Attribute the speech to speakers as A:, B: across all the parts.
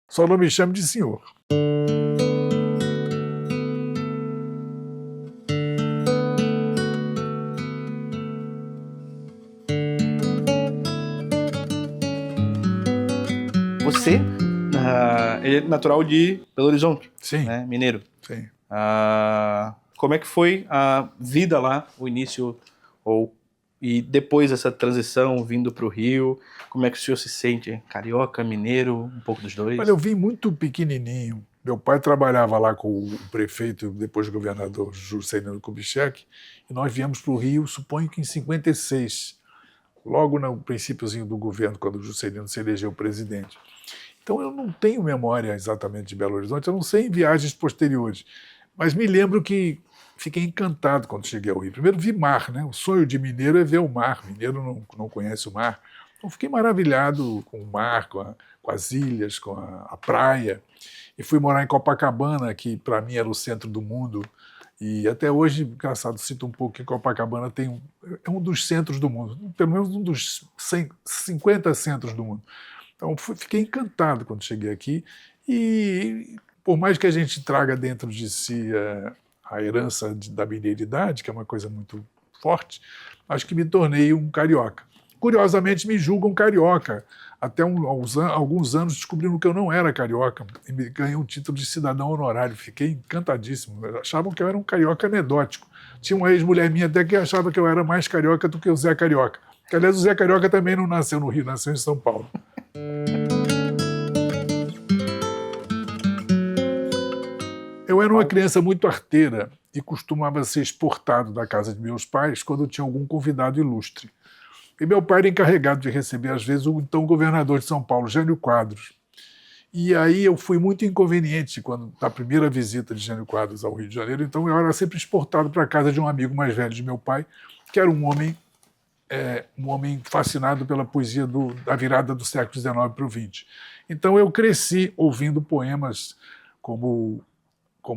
A: Só não me chame de senhor.
B: Você é natural de Belo Horizonte,
A: Sim.
B: né? Mineiro.
A: Sim.
B: Como é que foi a vida lá, o início, e depois dessa transição, vindo para o Rio? Como é que o senhor se sente? Carioca, mineiro, um pouco dos dois?
A: Olha, eu vim muito pequenininho. Meu pai trabalhava lá com o prefeito, depois governador Juscelino Kubitschek, e nós viemos para o Rio, suponho que em 56, logo no princípiozinho do governo, quando o Juscelino se elegeu presidente. Então eu não tenho memória exatamente de Belo Horizonte, eu não sei em viagens posteriores, mas me lembro que fiquei encantado quando cheguei ao Rio. Primeiro vi mar, né? O sonho de mineiro é ver o mar, mineiro não conhece o mar. Então fiquei maravilhado com o mar, com as ilhas, com a praia. E fui morar em Copacabana, que para mim era o centro do mundo. E até hoje, engraçado, sinto um pouco que Copacabana é um dos centros do mundo, pelo menos um dos 50 centros do mundo. Então fiquei encantado quando cheguei aqui e por mais que a gente traga dentro de si a herança da mineiridade, que é uma coisa muito forte, acho que me tornei um carioca. Curiosamente me julgam carioca. Até alguns anos descobriram que eu não era carioca e me ganhei um título de cidadão honorário. Fiquei encantadíssimo. Achavam que eu era um carioca anedótico. Tinha uma ex-mulher minha até que achava que eu era mais carioca do que o Zé Carioca. Que, aliás, o Zé Carioca também não nasceu no Rio, nasceu em São Paulo. Eu era uma criança muito arteira e costumava ser exportado da casa de meus pais quando tinha algum convidado ilustre. E meu pai era encarregado de receber, às vezes, o então governador de São Paulo, Jânio Quadros. E aí eu fui muito inconveniente na primeira visita de Jânio Quadros ao Rio de Janeiro, então eu era sempre exportado para a casa de um amigo mais velho de meu pai, que era um homem fascinado pela poesia da virada do século XIX para o XX. Então eu cresci ouvindo poemas como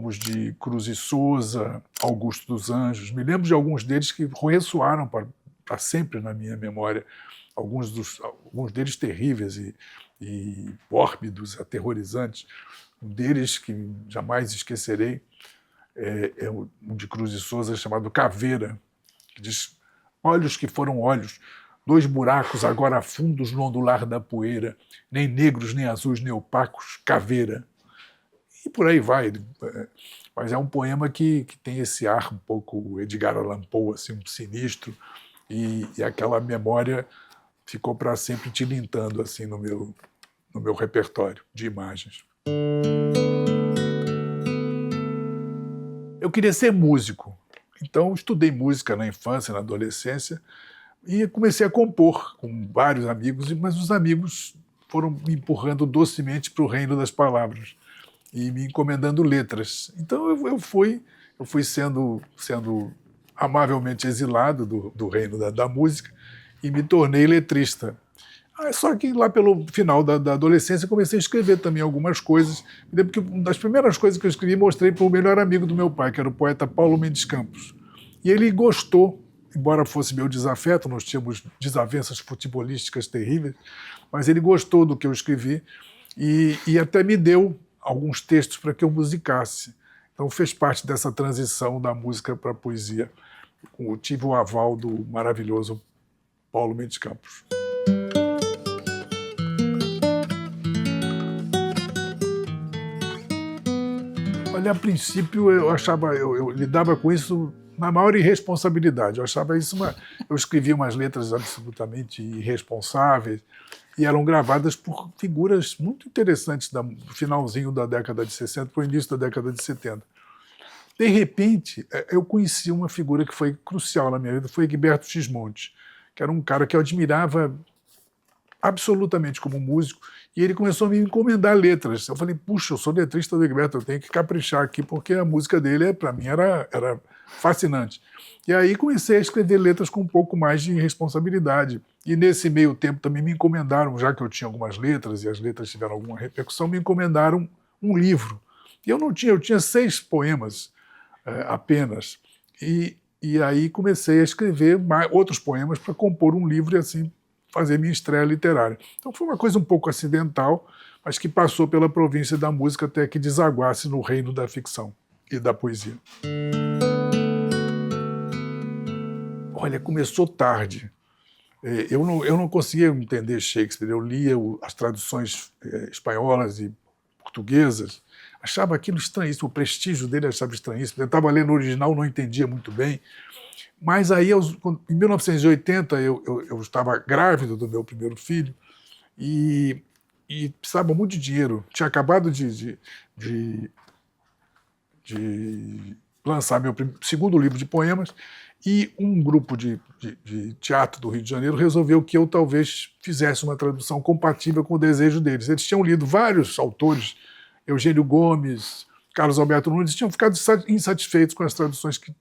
A: os de Cruz e Souza, Augusto dos Anjos. Me lembro de alguns deles que ressoaram para sempre na minha memória, alguns deles terríveis e mórbidos, aterrorizantes. Um deles que jamais esquecerei é um de Cruz e Souza chamado Caveira, que diz: olhos que foram olhos, 2 buracos agora fundos no ondular da poeira, nem negros, nem azuis, nem opacos, caveira. E por aí vai. Mas é um poema que tem esse ar um pouco Edgar Allan Poe, assim, um sinistro, e aquela memória ficou para sempre tilintando assim, no meu repertório de imagens. Eu queria ser músico, então estudei música na infância, na adolescência, e comecei a compor com vários amigos, mas os amigos foram me empurrando docemente para o reino das palavras e me encomendando letras. Então eu fui sendo amavelmente exilado do reino da música e me tornei letrista. Só que lá pelo final da adolescência comecei a escrever também algumas coisas. Me lembro que uma das primeiras coisas que eu escrevi mostrei para o melhor amigo do meu pai, que era o poeta Paulo Mendes Campos. E ele gostou, embora fosse meu desafeto, nós tínhamos desavenças futebolísticas terríveis, mas ele gostou do que eu escrevi e até me deu alguns textos para que eu musicasse. Então fez parte dessa transição da música para a poesia. Eu tive o aval do maravilhoso Paulo Mendes Campos. Olha, a princípio eu lidava com isso na maior irresponsabilidade. Eu achava isso eu escrevia umas letras absolutamente irresponsáveis e eram gravadas por figuras muito interessantes do finalzinho da década de 60 para o início da década de 70. De repente, eu conheci uma figura que foi crucial na minha vida, foi Egberto Gismonti, que era um cara que eu admirava absolutamente como músico, e ele começou a me encomendar letras. Eu falei, puxa, eu sou letrista do Egberto, eu tenho que caprichar aqui, porque a música dele, para mim, era fascinante. E aí comecei a escrever letras com um pouco mais de responsabilidade. E nesse meio tempo também me encomendaram, já que eu tinha algumas letras, e as letras tiveram alguma repercussão, me encomendaram um livro. E eu tinha 6 poemas apenas. E aí comecei a escrever outros poemas para compor um livro e assim fazer minha estreia literária. Então foi uma coisa um pouco acidental, mas que passou pela província da música até que desaguasse no reino da ficção e da poesia. Olha, começou tarde. Eu não conseguia entender Shakespeare. Eu lia as traduções espanholas e portuguesas, achava aquilo estranhíssimo, o prestígio dele achava estranhíssimo. Eu estava lendo o original, não entendia muito bem. Mas aí, em 1980, eu estava grávido do meu primeiro filho e precisava muito de dinheiro. Tinha acabado de lançar meu segundo livro de poemas e um grupo de teatro do Rio de Janeiro resolveu que eu talvez fizesse uma tradução compatível com o desejo deles. Eles tinham lido vários autores, Eugênio Gomes, Carlos Alberto Nunes, tinham ficado insatisfeitos com as traduções que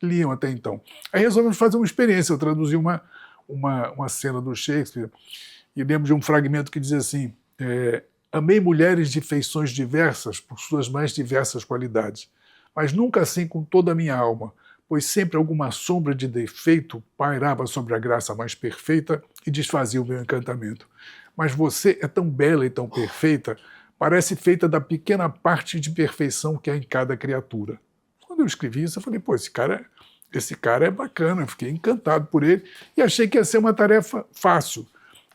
A: liam até então. Aí resolvemos fazer uma experiência. Eu traduzi uma cena do Shakespeare e lembro de um fragmento que diz assim: amei mulheres de feições diversas por suas mais diversas qualidades, mas nunca assim com toda a minha alma, pois sempre alguma sombra de defeito pairava sobre a graça mais perfeita e desfazia o meu encantamento. Mas você é tão bela e tão perfeita, parece feita da pequena parte de perfeição que há em cada criatura. Quando eu escrevi isso, eu falei, pô, esse cara é bacana, eu fiquei encantado por ele e achei que ia ser uma tarefa fácil.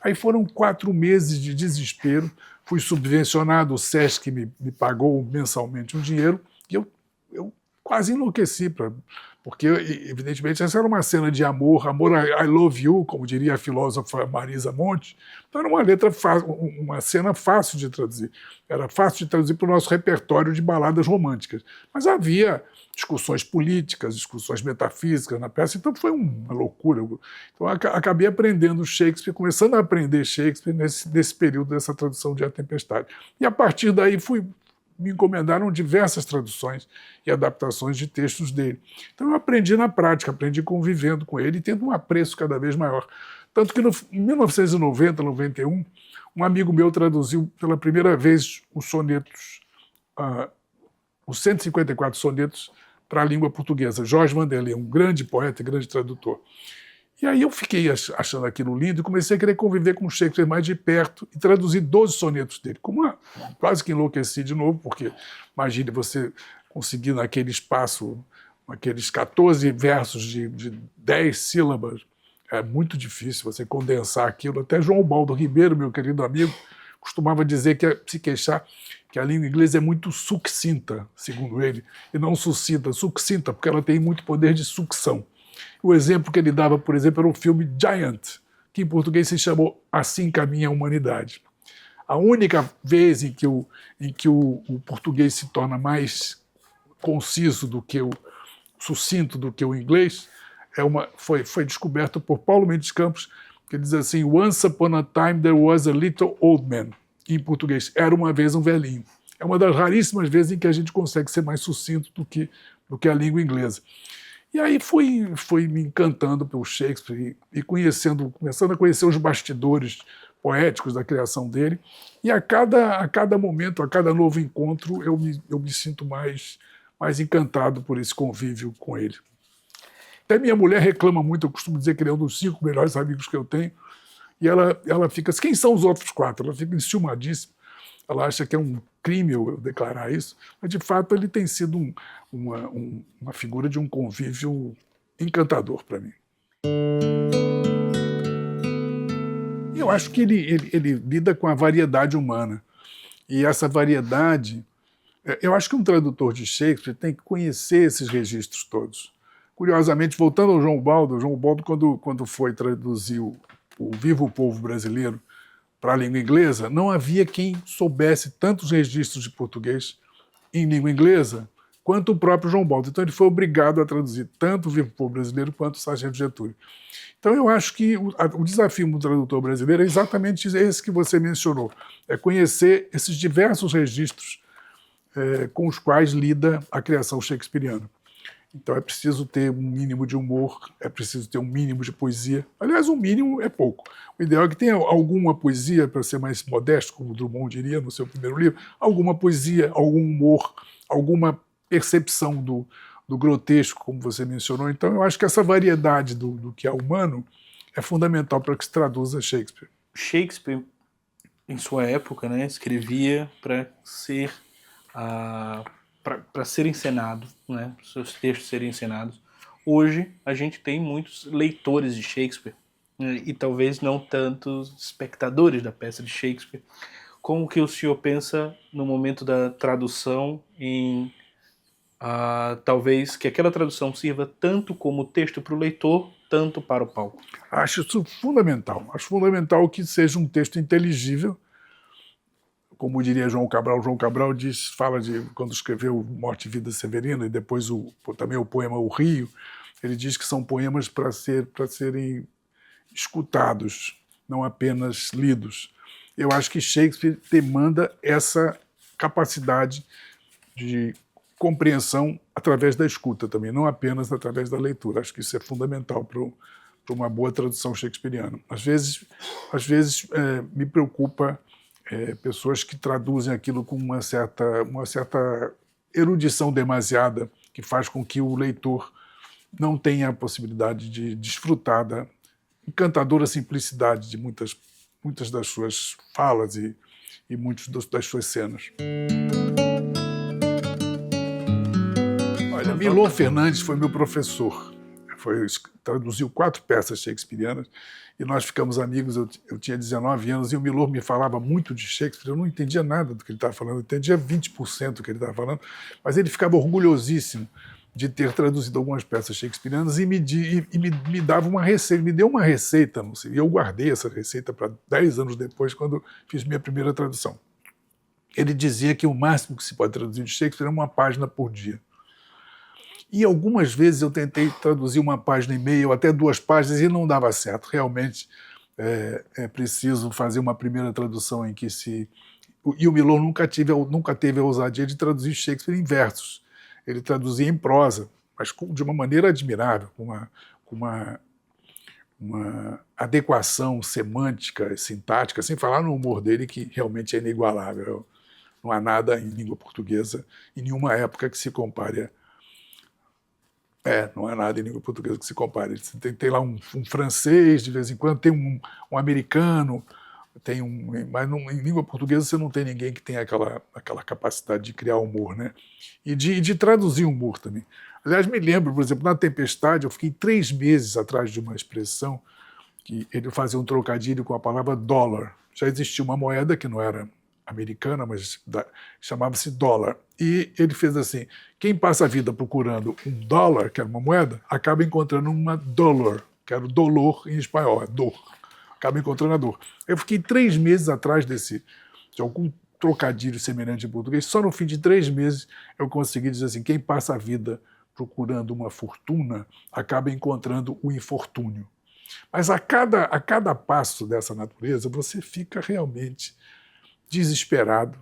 A: Aí foram 4 meses de desespero, fui subvencionado, o Sesc me pagou mensalmente um dinheiro e eu quase enlouqueci, porque, evidentemente, essa era uma cena de amor I love you, como diria a filósofa Marisa Monte. Então era uma letra uma cena fácil de traduzir. Era fácil de traduzir para o nosso repertório de baladas românticas. Mas havia discussões políticas, discussões metafísicas na peça, então foi uma loucura. Então acabei aprendendo Shakespeare, começando a aprender Shakespeare nesse período dessa tradução de A Tempestade. E a partir daí me encomendaram diversas traduções e adaptações de textos dele. Então eu aprendi na prática, aprendi convivendo com ele e tendo um apreço cada vez maior. Tanto que em 1990, 91, um amigo meu traduziu pela primeira vez os sonetos, os 154 sonetos para a língua portuguesa. Jorge Vanderlei, um grande poeta e grande tradutor. E aí eu fiquei achando aquilo lindo e comecei a querer conviver com o Shakespeare mais de perto e traduzir 12 sonetos dele. Quase que enlouqueci de novo, porque imagine você conseguir naquele espaço, aqueles 14 versos de 10 sílabas. É muito difícil você condensar aquilo. Até João Baldo Ribeiro, meu querido amigo, costumava dizer se queixar que a língua inglesa é muito succinta, segundo ele, e não sucinta, succinta, porque ela tem muito poder de sucção. O exemplo que ele dava, por exemplo, era o filme Giant, que em português se chamou Assim Caminha a Humanidade. A única vez em que o português se torna mais conciso do que o sucinto do que o inglês foi descoberto por Paulo Mendes Campos, que diz assim: Once upon a time there was a little old man. Em português, era uma vez um velhinho. É uma das raríssimas vezes em que a gente consegue ser mais sucinto do que a língua inglesa. E aí fui me encantando pelo Shakespeare e começando a conhecer os bastidores poéticos da criação dele. E a cada momento, a cada novo encontro, eu me sinto mais encantado por esse convívio com ele. Até minha mulher reclama muito, eu costumo dizer que ele é um dos 5 melhores amigos que eu tenho, e ela fica assim, quem são os outros 4? Ela fica enciumadíssima, ela acha que é um crime eu declarar isso, mas de fato ele tem sido uma figura de um convívio encantador para mim. Eu acho que ele lida com a variedade humana, e essa variedade, eu acho que um tradutor de Shakespeare tem que conhecer esses registros todos. Curiosamente, voltando ao João Baldo, quando foi traduzir o Viva o Povo Brasileiro para a língua inglesa, não havia quem soubesse tantos registros de português em língua inglesa quanto o próprio João Baldo. Então ele foi obrigado a traduzir tanto o Viva o Povo Brasileiro quanto o Sargento Getúlio. Então eu acho que o desafio do tradutor brasileiro é exatamente esse que você mencionou, é conhecer esses diversos registros com os quais lida a criação shakespeariana. Então é preciso ter um mínimo de humor, é preciso ter um mínimo de poesia. Aliás, um mínimo é pouco. O ideal é que tenha alguma poesia, para ser mais modesto, como Drummond diria no seu primeiro livro, alguma poesia, algum humor, alguma percepção do grotesco, como você mencionou. Então eu acho que essa variedade do que é humano é fundamental para que se traduza Shakespeare.
B: Shakespeare em sua época, né, escrevia para ser para ser encenado, né, seus textos serem encenados. Hoje a gente tem muitos leitores de Shakespeare, né, e talvez não tantos espectadores da peça de Shakespeare. Como que o senhor pensa no momento da tradução em talvez que aquela tradução sirva tanto como texto para o leitor, tanto para o palco?
A: Acho isso fundamental. Acho fundamental que seja um texto inteligível, como diria João Cabral. João Cabral fala de quando escreveu Morte e Vida Severina e depois também o poema O Rio, ele diz que são poemas para serem escutados, não apenas lidos. Eu acho que Shakespeare demanda essa capacidade de compreensão através da escuta também, não apenas através da leitura. Acho que isso é fundamental para uma boa tradução shakespeariana. Às vezes me preocupa pessoas que traduzem aquilo com uma certa erudição demasiada, que faz com que o leitor não tenha a possibilidade de desfrutar da encantadora simplicidade de muitas das suas falas e muitas das suas cenas. Olha, Milor Fernandes foi meu professor. Traduziu 4 peças shakespearianas e nós ficamos amigos. Eu tinha 19 anos e o Milor me falava muito de Shakespeare. Eu não entendia nada do que ele estava falando, eu entendia 20% do que ele estava falando, mas ele ficava orgulhosíssimo de ter traduzido algumas peças shakespearianas e me dava uma receita, me deu uma receita, não sei, e eu guardei essa receita para 10 anos depois, quando fiz minha primeira tradução. Ele dizia que o máximo que se pode traduzir de Shakespeare é uma página por dia. E algumas vezes eu tentei traduzir uma página e meia ou até 2 páginas e não dava certo. Realmente é preciso fazer uma primeira tradução em que se... E o Milor nunca teve a ousadia de traduzir Shakespeare em versos. Ele traduzia em prosa, mas de uma maneira admirável, com uma adequação semântica, sintática, sem falar no humor dele, que realmente é inigualável. Não há nada em língua portuguesa, em nenhuma época, que se compare não há nada em língua portuguesa que se compare. Você tem lá um francês, de vez em quando, tem um americano, mas em língua portuguesa você não tem ninguém que tenha aquela capacidade de criar humor, né? E de traduzir humor também. Aliás, me lembro, por exemplo, na Tempestade, eu fiquei 3 meses atrás de uma expressão que ele fazia um trocadilho com a palavra dólar. Já existia uma moeda que não era americana, mas chamava-se dólar. E ele fez assim: quem passa a vida procurando um dólar, que era uma moeda, acaba encontrando uma dolor, que era o dolor em espanhol, é dor. Acaba encontrando a dor. Eu fiquei 3 meses atrás de algum trocadilho semelhante em português. Só no fim de 3 meses eu consegui dizer assim: quem passa a vida procurando uma fortuna acaba encontrando o infortúnio. Mas a cada passo dessa natureza você fica realmente desesperado,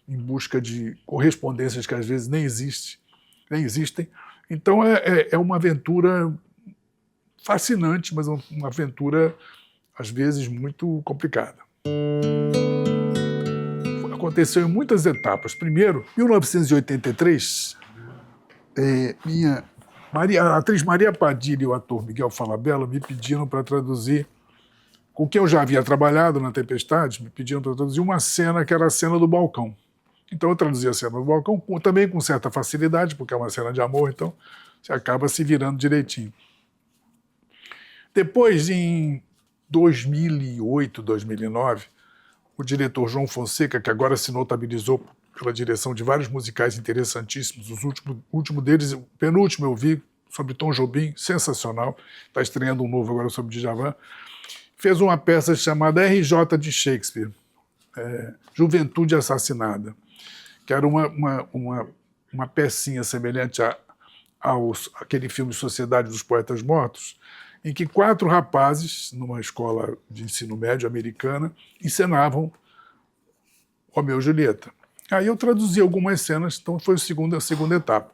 A: em busca de correspondências que às vezes nem existem. Então é uma aventura fascinante, mas uma aventura às vezes muito complicada. Aconteceu em muitas etapas. Primeiro, em 1983, a atriz Maria Padilha e o ator Miguel Falabella me pediram para traduzir, com quem eu já havia trabalhado na Tempestade, me pediram para traduzir uma cena que era a cena do balcão. Então eu traduzi a cena do balcão, também com certa facilidade, porque é uma cena de amor, então você acaba se virando direitinho. Depois, em 2008, 2009, o diretor João Fonseca, que agora se notabilizou pela direção de vários musicais interessantíssimos, o último deles, o penúltimo eu vi, sobre Tom Jobim, sensacional, está estreando um novo agora sobre Djavan, fez uma peça chamada RJ de Shakespeare, Juventude Assassinada, que era uma pecinha semelhante àquele filme Sociedade dos Poetas Mortos, em que 4 rapazes, numa escola de ensino médio americana, encenavam Romeu e Julieta. Aí eu traduzi algumas cenas, então foi a segunda etapa.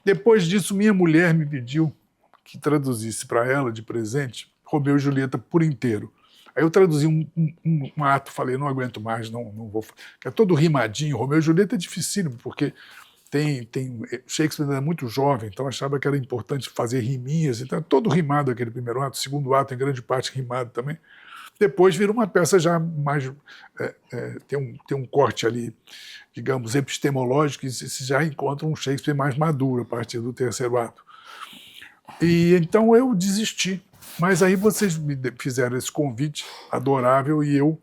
A: Depois disso, minha mulher me pediu que traduzisse para ela, de presente, Romeu e Julieta por inteiro. Aí eu traduzi um ato, falei, não aguento mais, não vou... Que é todo rimadinho. Romeu e Julieta é dificílimo, porque Shakespeare era muito jovem, então achava que era importante fazer riminhas, então é todo rimado aquele primeiro ato, o segundo ato em grande parte rimado também. Depois vira uma peça já mais... tem um corte ali, digamos, epistemológico, e se já encontra um Shakespeare mais maduro a partir do terceiro ato. E então eu desisti. Mas aí vocês me fizeram esse convite adorável e eu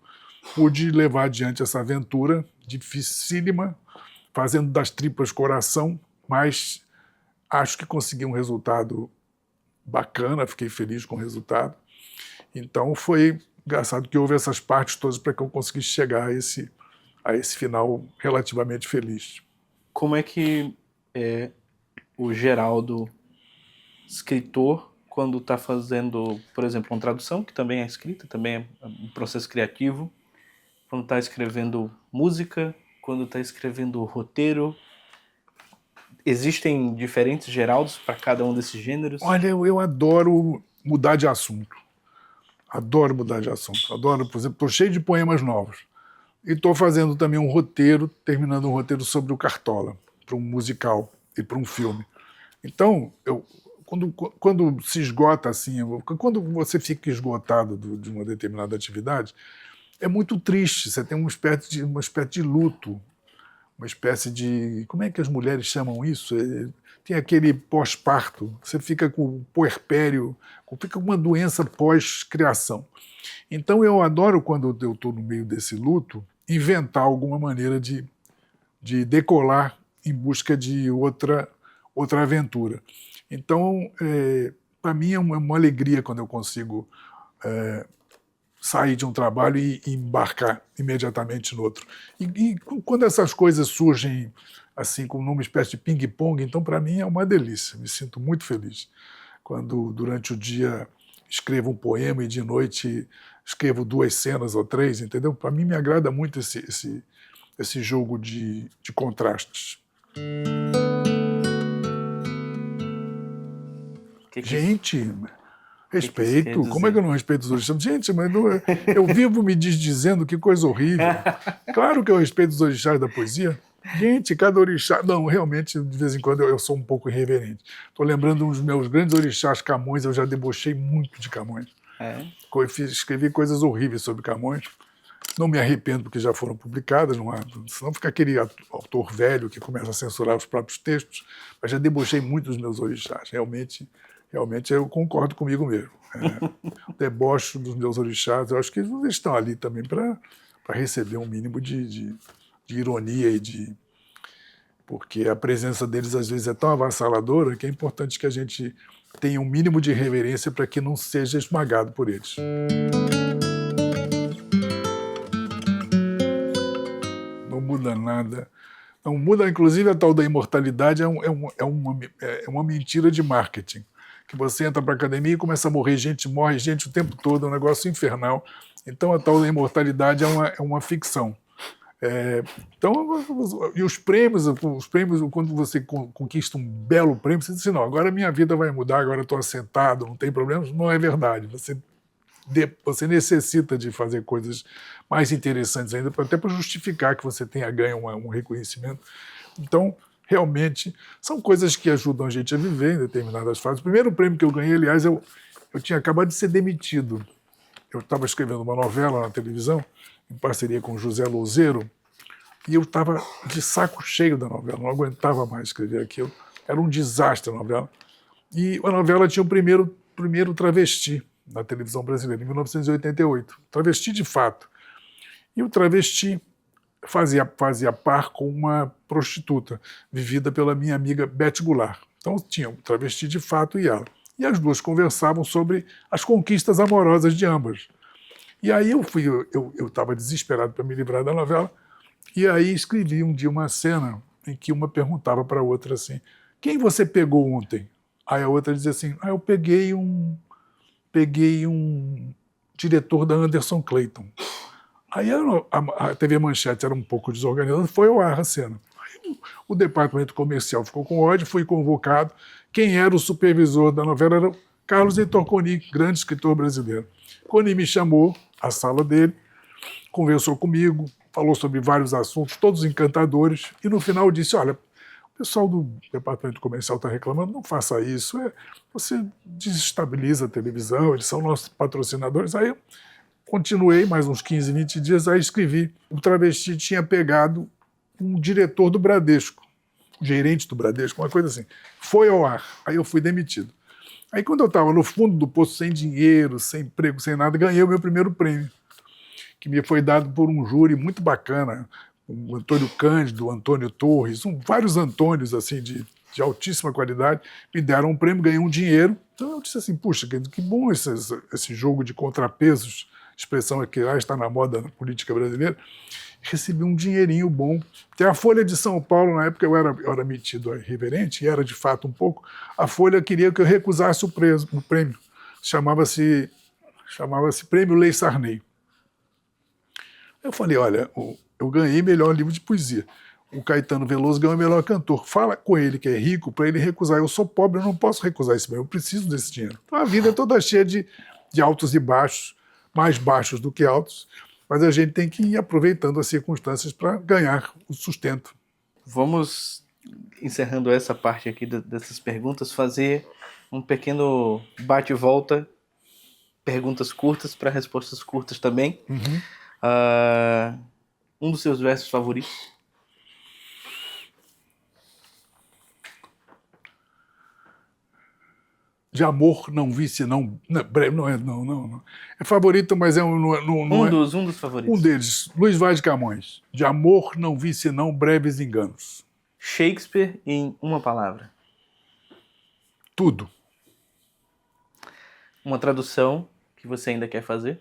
A: pude levar adiante essa aventura dificílima, fazendo das tripas coração, mas acho que consegui um resultado bacana, fiquei feliz com o resultado. Então foi engraçado que houve essas partes todas para que eu conseguisse chegar a esse final relativamente feliz.
B: Como é que o Geraldo, escritor, quando está fazendo, por exemplo, uma tradução, que também é escrita, também é um processo criativo, quando está escrevendo música, quando está escrevendo roteiro, existem diferentes Geraldos para cada um desses gêneros?
A: Olha, eu adoro mudar de assunto. Adoro mudar de assunto. Adoro, por exemplo, estou cheio de poemas novos. E estou fazendo também um roteiro, terminando um roteiro sobre o Cartola, para um musical e para um filme. Então, quando se esgota assim, quando você fica esgotado de uma determinada atividade, é muito triste. Você tem uma espécie de luto, uma espécie de... Como é que as mulheres chamam isso? Tem aquele pós-parto, você fica com o puerpério, fica com uma doença pós-criação. Então eu adoro, quando eu estou no meio desse luto, inventar alguma maneira de decolar em busca de outra aventura. Então, para mim é uma alegria quando eu consigo sair de um trabalho e embarcar imediatamente no outro. E quando essas coisas surgem assim, como numa espécie de ping-pong, então para mim é uma delícia, me sinto muito feliz. Quando durante o dia escrevo um poema e de noite escrevo 2 cenas ou 3, entendeu? Para mim me agrada muito esse jogo de contrastes. Gente, respeito. Como é que eu não respeito os orixás? Gente, mas eu vivo me desdizendo, que coisa horrível. Claro que eu respeito os orixás da poesia. Gente, cada orixá... Não, realmente, de vez em quando eu sou um pouco irreverente. Estou lembrando dos meus grandes orixás Camões, eu já debochei muito de Camões. Escrevi coisas horríveis sobre Camões. Não me arrependo porque já foram publicadas, senão fica aquele autor velho que começa a censurar os próprios textos, mas já debochei muito dos meus orixás. Realmente eu concordo comigo mesmo. O deboche dos meus orixás, eu acho que eles estão ali também para receber um mínimo de ironia porque a presença deles às vezes é tão avassaladora que é importante que a gente tenha um mínimo de reverência para que não seja esmagado por eles. Não muda nada. Não muda, inclusive a tal da imortalidade é uma mentira de marketing. Que você entra para a academia e começa a morrer gente o tempo todo, é um negócio infernal. Então a tal da imortalidade é uma ficção. E os prêmios, quando você conquista um belo prêmio, você diz assim, não, agora minha vida vai mudar, agora eu estou assentado, não tem problemas. Não é verdade. Você necessita de fazer coisas mais interessantes ainda, até para justificar que você tenha ganho um reconhecimento. Então, realmente, são coisas que ajudam a gente a viver em determinadas fases. O primeiro prêmio que eu ganhei, aliás, eu tinha acabado de ser demitido. Eu estava escrevendo uma novela na televisão, em parceria com José Louzeiro, e eu estava de saco cheio da novela, não aguentava mais escrever aquilo. Era um desastre a novela. E a novela tinha o primeiro travesti na televisão brasileira, em 1988. Travesti de fato. E o travesti fazia par com uma prostituta, vivida pela minha amiga Beth Goulart. Então tinha um travesti de fato e ela. E as duas conversavam sobre as conquistas amorosas de ambas. E aí eu estava desesperado para me livrar da novela, e aí escrevi um dia uma cena em que uma perguntava para a outra assim, quem você pegou ontem? Aí a outra dizia assim, eu peguei um diretor da Anderson Clayton. Aí a TV Manchete era um pouco desorganizada, foi ao ar a cena. Aí o departamento comercial ficou com ódio, fui convocado. Quem era o supervisor da novela era o Carlos Heitor Coni, grande escritor brasileiro. Coni me chamou à sala dele, conversou comigo, falou sobre vários assuntos, todos encantadores, e no final disse, olha, o pessoal do departamento comercial está reclamando, não faça isso, você desestabiliza a televisão, eles são nossos patrocinadores. Aí continuei mais uns 15, 20 dias, aí escrevi. O travesti tinha pegado um diretor do Bradesco, um gerente do Bradesco, uma coisa assim. Foi ao ar, aí eu fui demitido. Aí quando eu estava no fundo do poço, sem dinheiro, sem emprego, sem nada, ganhei o meu primeiro prêmio, que me foi dado por um júri muito bacana, o Antônio Cândido, o Antônio Torres, vários Antônios assim, de altíssima qualidade, me deram um prêmio, ganhei um dinheiro. Então eu disse assim, puxa, que bom esse jogo de contrapesos, expressão que está na moda na política brasileira. Recebi um dinheirinho bom. Até a Folha de São Paulo, na época eu era metido a irreverente, e era de fato um pouco, a Folha queria que eu recusasse o prêmio. Chamava-se Prêmio Lei Sarney. Eu falei, olha, eu ganhei melhor livro de poesia. O Caetano Veloso ganhou melhor cantor. Fala com ele que é rico para ele recusar. Eu sou pobre, eu não posso recusar esse prêmio, eu preciso desse dinheiro. Então a vida é toda cheia de altos e baixos, mais baixos do que altos, mas a gente tem que ir aproveitando as circunstâncias para ganhar o sustento.
B: Vamos, encerrando essa parte aqui dessas perguntas, fazer um pequeno bate-volta, perguntas curtas para respostas curtas também.
A: Uhum.
B: Um dos seus versos favoritos?
A: De amor não vi senão... Não. É favorito, mas
B: Um dos favoritos.
A: Um deles, Luiz Vaz de Camões. De amor não vi senão breves enganos.
B: Shakespeare em uma palavra.
A: Tudo.
B: Uma tradução que você ainda quer fazer?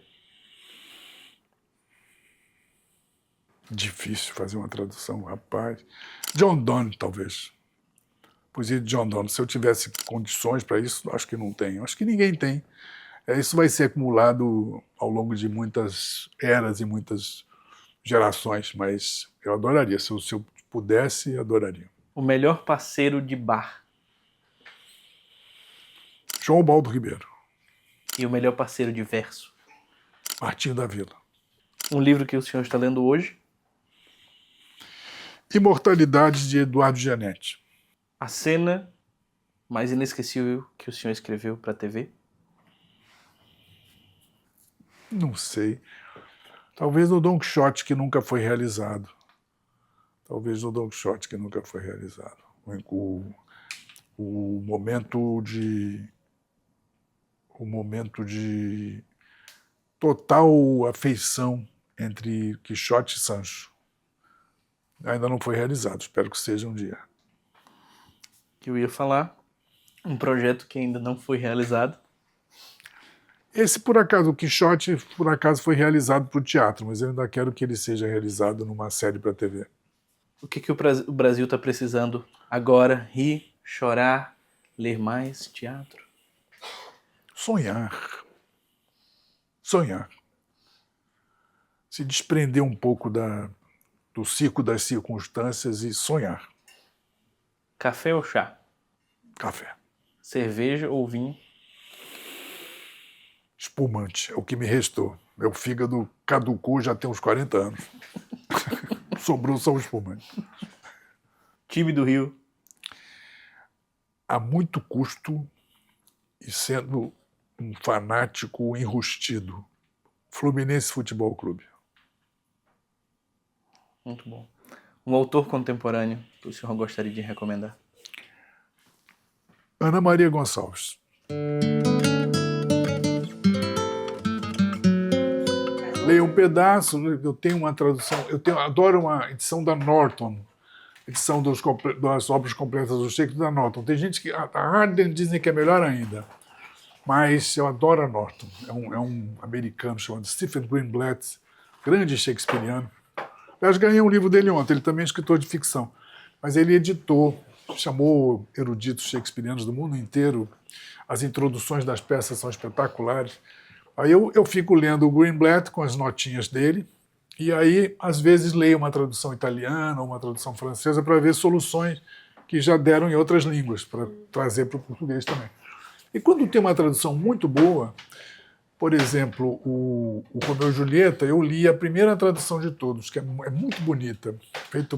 A: Difícil fazer uma tradução, rapaz. John Donne, talvez. Poesia de John Donne. Se eu tivesse condições para isso, acho que não tenho. Acho que ninguém tem. Isso vai ser acumulado ao longo de muitas eras e muitas gerações, mas eu adoraria. Se eu pudesse, adoraria.
B: O melhor parceiro de bar?
A: João Baldo Ribeiro.
B: E o melhor parceiro de verso?
A: Martinho da Vila.
B: Um livro que o senhor está lendo hoje?
A: Imortalidade, de Eduardo Gianetti.
B: A cena mais inesquecível que o senhor escreveu para a TV?
A: Não sei. Talvez no Don Quixote, que nunca foi realizado. O momento de total afeição entre Quixote e Sancho. Ainda não foi realizado, espero que seja um dia.
B: Que eu ia falar, um projeto que ainda não foi realizado.
A: Esse, por acaso, o Quixote, por acaso, foi realizado para o teatro, mas eu ainda quero que ele seja realizado numa série para a TV.
B: O que o Brasil está precisando agora? Rir, chorar, ler mais teatro?
A: Sonhar. Se desprender um pouco do circo das circunstâncias e sonhar.
B: Café ou chá?
A: Café.
B: Cerveja ou vinho?
A: Espumante, é o que me restou. Meu fígado caducou já tem uns 40 anos. Sobrou só o espumante.
B: Time do Rio?
A: A muito custo e sendo um fanático enrustido. Fluminense Futebol Clube.
B: Muito bom. Um autor contemporâneo que o senhor gostaria de recomendar?
A: Ana Maria Gonçalves. Leia um pedaço, eu tenho uma tradução, adoro uma edição da Norton, edição das obras completas do Shakespeare da Norton. Tem gente que, a Arden dizem que é melhor ainda, mas eu adoro a Norton. É um americano chamado Stephen Greenblatt, grande shakespeariano. Eu ganhei um livro dele ontem, ele também é escritor de ficção, mas ele editou, chamou eruditos shakespearianos do mundo inteiro, as introduções das peças são espetaculares. Aí eu fico lendo o Greenblatt com as notinhas dele, e aí, às vezes, leio uma tradução italiana ou uma tradução francesa para ver soluções que já deram em outras línguas, para trazer para o português também. E quando tem uma tradução muito boa, por exemplo, o Romeu e Julieta, eu li a primeira tradução de todos, que é muito bonita, feita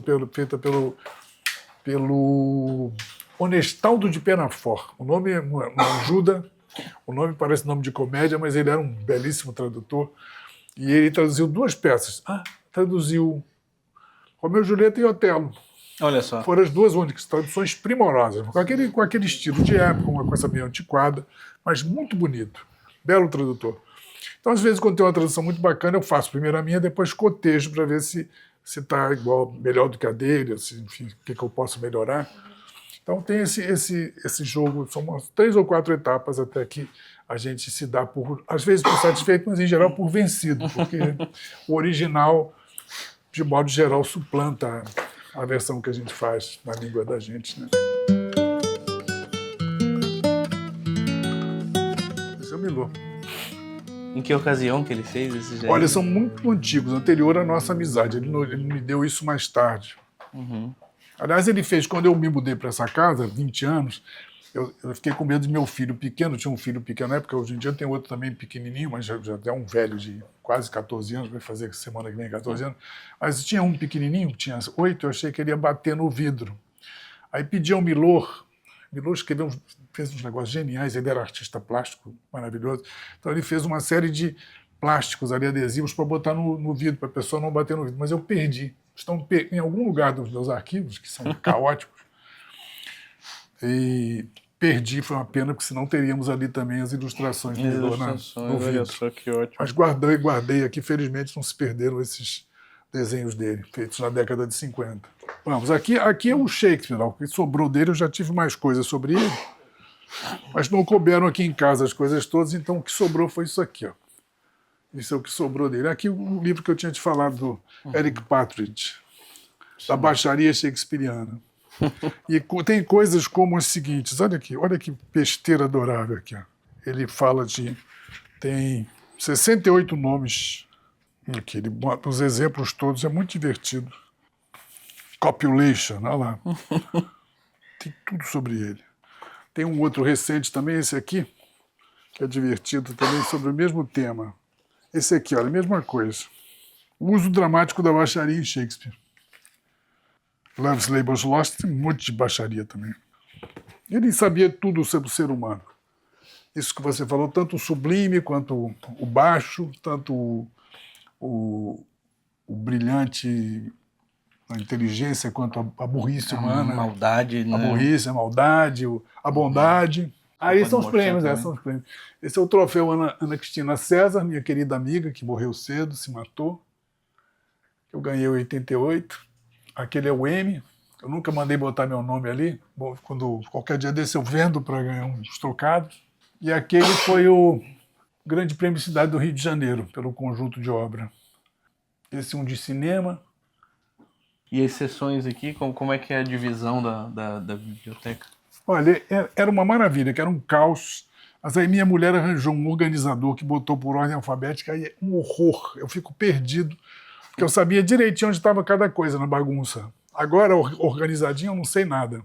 A: pelo Honestaldo de Penafort. O nome não ajuda, o nome parece nome de comédia, mas ele era um belíssimo tradutor. E ele traduziu 2 peças. Traduziu Romeu e Julieta e Otelo.
B: Olha só.
A: Foram as 2 únicas traduções primorosas, com aquele estilo de época, uma coisa meio antiquada, mas muito bonito. Belo tradutor. Então, às vezes, quando tem uma tradução muito bacana, eu faço primeiro a minha, depois cotejo para ver se está igual, melhor do que a dele, enfim, o que eu posso melhorar. Então, tem esse jogo, são umas 3 ou 4 etapas até que a gente se dá às vezes por satisfeito, mas em geral por vencido, porque o original, de modo geral, suplanta a versão que a gente faz na língua da gente, né? Esse é o Milor.
B: Em que ocasião que ele fez esse jeito?
A: Olha, são muito antigos, anterior à nossa amizade. Ele me deu isso mais tarde.
B: Uhum.
A: Aliás, ele fez, quando eu me mudei para essa casa, 20 anos, eu fiquei com medo de meu filho pequeno, tinha um filho pequeno na época, hoje em dia tem outro também pequenininho, mas já é um velho de quase 14 anos, vai fazer semana que vem 14 anos, mas tinha um pequenininho, tinha 8, eu achei que ele ia bater no vidro. Aí pedi ao Milor fez uns negócios geniais, ele era artista plástico maravilhoso, então ele fez uma série de plásticos ali, adesivos, para botar no vidro, para a pessoa não bater no vidro, mas eu perdi. Estão em algum lugar dos meus arquivos, que são caóticos, e perdi, foi uma pena, porque senão teríamos ali também as ilustrações do Milor no vidro.
B: Olha só que ótimo.
A: Mas guardei aqui, felizmente não se perderam esses desenhos dele, feitos na década de 50. Vamos, aqui é o Shakespeare, o que sobrou dele, eu já tive mais coisas sobre ele, mas não couberam aqui em casa as coisas todas, então o que sobrou foi isso aqui, ó. Isso é o que sobrou dele. Aqui o livro que eu tinha te falado do Eric Partridge, da baixaria shakespeariana. E tem coisas como as seguintes, olha que besteira adorável aqui. Ó. Ele fala tem 68 nomes aqui, ele bota os exemplos todos, é muito divertido. Copulation, olha lá. Tem tudo sobre ele. Tem um outro recente também, esse aqui, que é divertido também, sobre o mesmo tema. Esse aqui, olha, a mesma coisa. O uso dramático da baixaria em Shakespeare. Love's Labour's Lost tem um monte de baixaria também. Ele sabia tudo sobre o ser humano. Isso que você falou, tanto o sublime quanto o baixo, tanto o brilhante, a inteligência, quanto a burrice humana.
B: A maldade, né?
A: A burrice, a maldade, a bondade. Aí são os prêmios, são os prêmios. Esse é o troféu Ana Cristina César, minha querida amiga, que morreu cedo, se matou. Eu ganhei em 88. Aquele é o M. Eu nunca mandei botar meu nome ali. Bom, qualquer dia desse eu vendo para ganhar uns trocados. E aquele foi o Grande Prêmio Cidade do Rio de Janeiro, pelo conjunto de obra. Esse é um de cinema.
B: E as sessões aqui, como é que é a divisão da biblioteca?
A: Olha, era uma maravilha, que era um caos. Mas aí minha mulher arranjou um organizador que botou por ordem alfabética, aí é um horror. Eu fico perdido, porque eu sabia direitinho onde estava cada coisa na bagunça. Agora, organizadinho, eu não sei nada.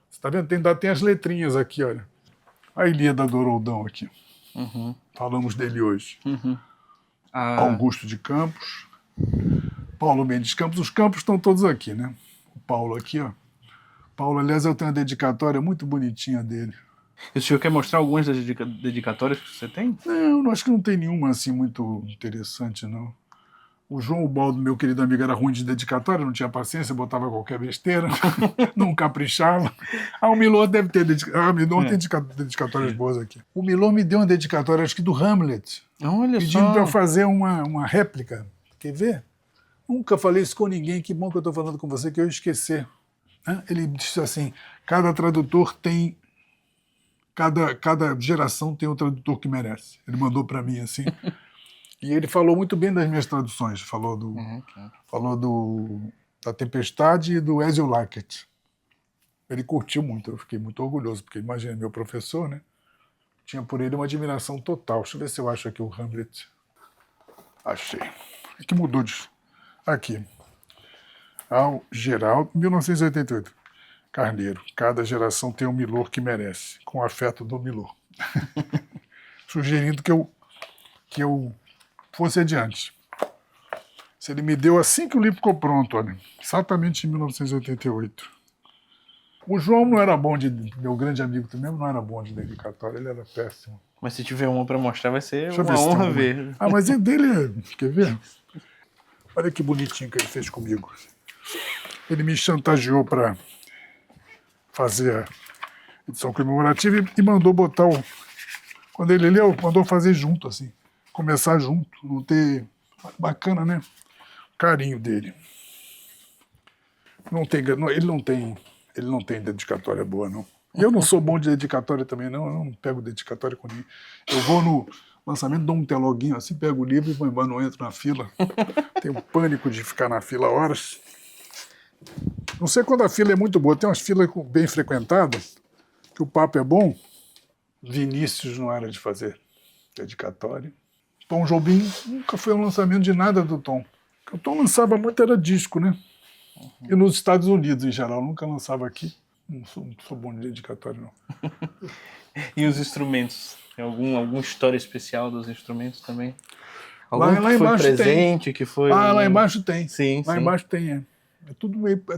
A: Você está vendo? Tem as letrinhas aqui, olha. A Ilíada do Roldão aqui.
B: Uhum.
A: Falamos dele hoje.
B: Uhum.
A: Augusto de Campos, Paulo Mendes Campos. Os Campos estão todos aqui, né? O Paulo aqui, ó. Paulo, aliás, eu tenho uma dedicatória muito bonitinha dele.
B: E o senhor quer mostrar algumas das dedicatórias que você tem?
A: Não, acho que não tem nenhuma assim muito interessante, não. O João Ubaldo, meu querido amigo, era ruim de dedicatória, não tinha paciência, botava qualquer besteira, não caprichava. O Milor deve ter dedicatória. O Milor tem dedicatórias boas aqui. O Milor me deu uma dedicatória, acho que do Hamlet.
B: Olha
A: pedindo
B: só.
A: para eu fazer uma réplica. Quer ver? Nunca falei isso com ninguém, que bom que eu estou falando com você, que eu ia esquecer. Ele disse assim, cada tradutor tem... Cada geração tem um tradutor que merece. Ele mandou para mim assim. E ele falou muito bem das minhas traduções. Falou da Tempestade e do Ezio Lackett. Ele curtiu muito, eu fiquei muito orgulhoso, porque imagina, meu professor, né? Tinha por ele uma admiração total. Deixa eu ver se eu acho aqui o Hamlet. Achei. É que mudou disso. Aqui. Ao Geraldo, 1988. Carneiro. Cada geração tem um Milor que merece. Com afeto do Milor. Sugerindo que eu fosse adiante. Se ele me deu assim que o livro ficou pronto, olha. Exatamente em 1988. O João não era bom meu grande amigo também, não era bom de dedicatória, ele era péssimo.
B: Mas se tiver uma para mostrar, vai ser
A: Deixa eu
B: uma
A: se tem
B: honra
A: uma.
B: ver.
A: Ah, mas é dele, quer ver? Olha que bonitinho que ele fez comigo. Ele me chantageou para fazer a edição comemorativa e mandou botar o... Quando ele leu, mandou fazer junto, assim. Começar junto, não ter... Bacana, né? O carinho dele. Ele não tem dedicatória boa, não. Eu não sou bom de dedicatória também, não. Eu não pego dedicatória com ninguém. Eu vou no lançamento, dou um teloguinho assim, pego o livro e vou embora, não entro na fila. Tenho pânico de ficar na fila horas. Não sei quando a fila é muito boa. Tem umas filas bem frequentadas, que o papo é bom. Vinícius não era de fazer dedicatória. Tom Jobim nunca foi um lançamento de nada do Tom. O Tom lançava muito, era disco, né? E nos Estados Unidos, em geral, nunca lançava aqui. Não sou bom de dedicatória, não.
B: E os instrumentos? Tem alguma história especial dos instrumentos também? Algum
A: Lá
B: que foi
A: embaixo
B: presente,
A: tem.
B: que foi...
A: Lá embaixo tem.
B: Sim,
A: Lá
B: sim.
A: embaixo tem, é. É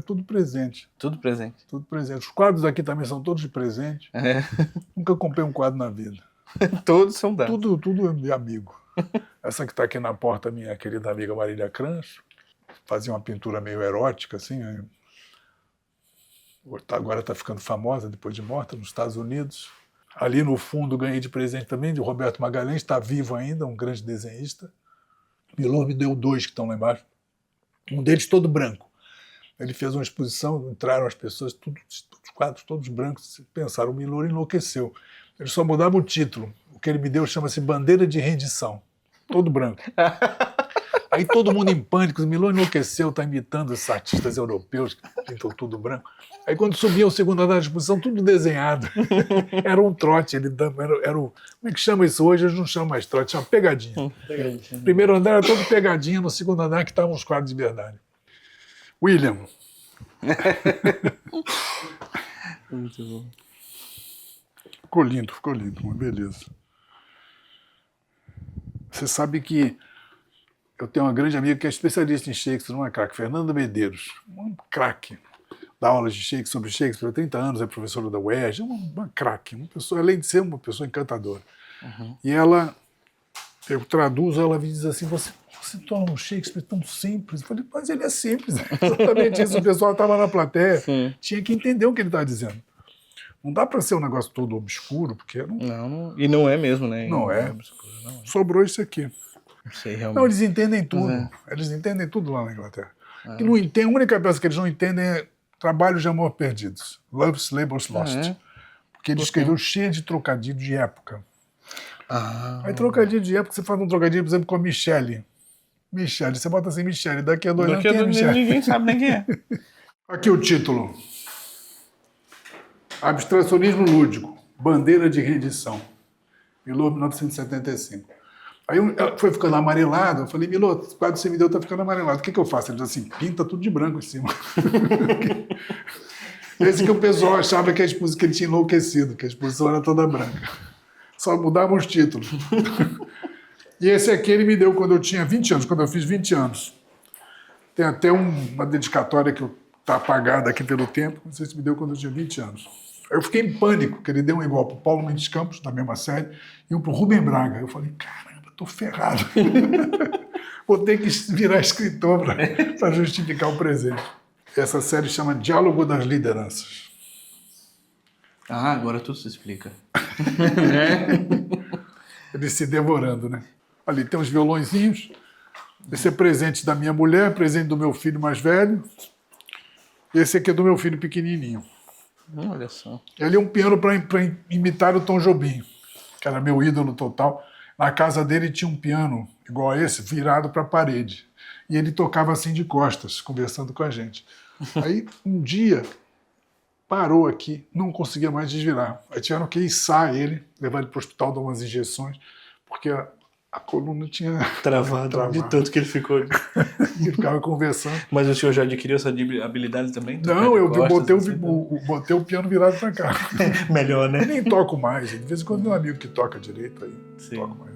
A: tudo presente.
B: Tudo presente.
A: Tudo presente. Os quadros aqui também são todos de presente.
B: É.
A: Nunca comprei um quadro na vida.
B: Todos são dados.
A: Tudo é meu amigo. Essa que está aqui na porta, minha querida amiga Marília Crancho, fazia uma pintura meio erótica, assim. Agora está ficando famosa, depois de morta, nos Estados Unidos. Ali no fundo ganhei de presente também de Roberto Magalhães, está vivo ainda, um grande desenhista. Milor me deu 2 que estão lá embaixo. Um deles todo branco. Ele fez uma exposição, entraram as pessoas, os quadros todos brancos, pensaram, o Milor enlouqueceu. Ele só mudava o título. O que ele me deu chama-se Bandeira de Rendição. Todo branco. Aí todo mundo em pânico, o Milor enlouqueceu, está imitando esses artistas europeus que pintam tudo branco. Aí quando subia o segundo andar da exposição, tudo desenhado. Era um trote. Era o, como é que chama isso hoje? Eles não chamam mais trote, chama pegadinha. O primeiro andar era todo pegadinha, no segundo andar que estavam os quadros de verdade. William.
B: Muito bom.
A: Ficou lindo, uma beleza. Você sabe que eu tenho uma grande amiga que é especialista em Shakespeare, uma craque, Fernanda Medeiros, uma craque. Dá aulas de Shakespeare, sobre Shakespeare há 30 anos, é professora da UERJ, uma craque, uma pessoa, além de ser uma pessoa encantadora. Uhum. E ela, eu traduzo, ela me diz assim, você torna um Shakespeare tão simples. Eu falei, mas ele é simples. Exatamente isso, o pessoal estava na plateia, tinha que entender o que ele estava dizendo. Não dá para ser um negócio todo obscuro, porque
B: não, e não é mesmo, né?
A: Não é.
B: Obscuro, não é.
A: Sobrou isso aqui.
B: Não sei, realmente.
A: Não, eles entendem tudo. Eles entendem tudo lá na Inglaterra. Que não entendem, a única coisa que eles não entendem é Trabalhos de Amor Perdidos. Love's Labour's Lost. Porque ele escreveu cheio de trocadilho de época. Aí trocadilho de época, você faz um trocadilho, por exemplo, com a Michelle. Michelle, você bota assim, Michelle, daqui a 2 anos quem é Michelle?
B: Ninguém sabe nem quem é.
A: Aqui o título. Abstracionismo Lúdico, Bandeira de Rendição. Milor, 1975. Aí foi ficando amarelado, eu falei, Milor, o quadro que você me deu está ficando amarelado, o que eu faço? Ele diz assim, pinta tudo de branco em cima. Esse que o pessoal achava que ele tinha enlouquecido, que a exposição era toda branca. Só mudavam os títulos. E esse aqui ele me deu quando eu tinha 20 anos, quando eu fiz 20 anos. Tem até uma dedicatória que está apagada aqui pelo tempo, não sei se me deu quando eu tinha 20 anos. Eu fiquei em pânico, que ele deu um igual para o Paulo Mendes Campos, da mesma série, e um para o Rubem Braga. Eu falei, caramba, estou ferrado. Vou ter que virar escritor para justificar o presente. Essa série chama Diálogo das Lideranças.
B: Agora tudo se explica.
A: Eles se devorando, né? Ali tem uns violõezinhos. Esse é presente da minha mulher, presente do meu filho mais velho. Esse aqui é do meu filho pequenininho.
B: Olha só.
A: Ele é um piano para imitar o Tom Jobim, que era meu ídolo total. Na casa dele tinha um piano igual a esse, virado para a parede. E ele tocava assim de costas, conversando com a gente. Aí, um dia, parou aqui, não conseguia mais desvirar. Aí tiveram que içar ele, levar ele para o hospital, dar umas injeções, porque a coluna tinha
B: travado de tanto que ele ficou.
A: Ele ficava conversando.
B: Mas o senhor já adquiriu essa habilidade também?
A: Não, eu botei o piano virado para cá.
B: Melhor, né?
A: Eu nem toco mais. De vez em quando tem um amigo que toca direito, aí toco mais.